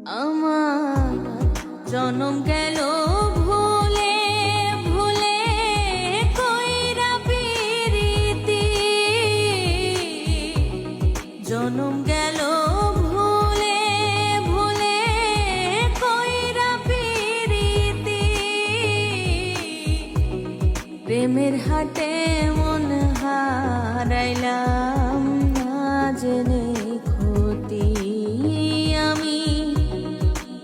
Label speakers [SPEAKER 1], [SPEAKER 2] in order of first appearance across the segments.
[SPEAKER 1] আমার জনম গেল ভুলে ভুলে কইরা পিরিতি, জনম গেল ভুলে ভুলে কইরা পিরিতি, প্রেমের হাটে মন হারাইলাম না জেনে ক্ষতি আমি,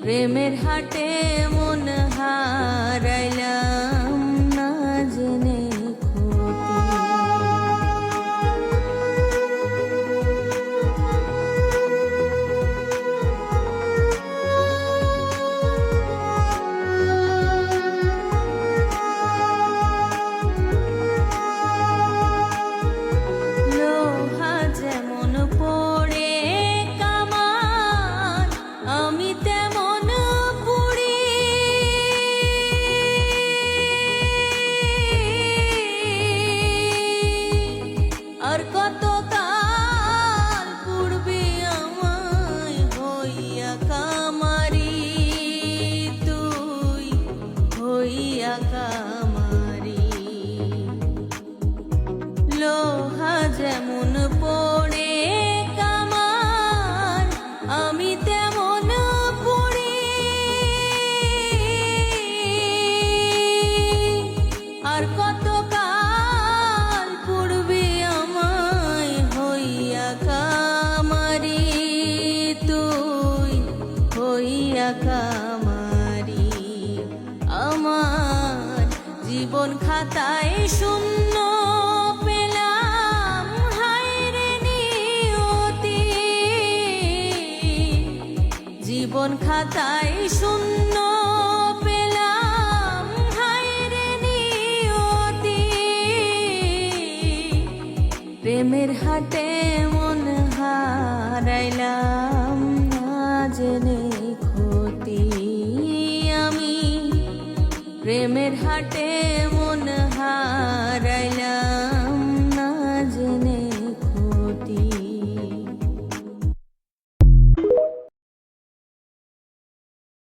[SPEAKER 1] প্রেমের হাটে মন হারাইলাম না জেনে লোহা যেমন পড়ে কামান আমি তেমন পুড়ি, আর কত কাল পুড়বি আমায় হইয়া কামারি, তুই হইয়া কামারি। লোহা যেমন পড়ে কামান আমি তেমন পুড়ি, আর কত কাল পুড়বি আমায় হইয়া কামারি, তুই হইয়া কামারি। আমার জীবন খাতায় শূন্য পেলাম হায়রে নিয়তি, জীবন খাতায় শূন্য পেলাম হায়রে নিয়তি, প্রেমের হাটে মন হারাইলাম না জেনে ক্ষতি আমি, প্রেমের হাটে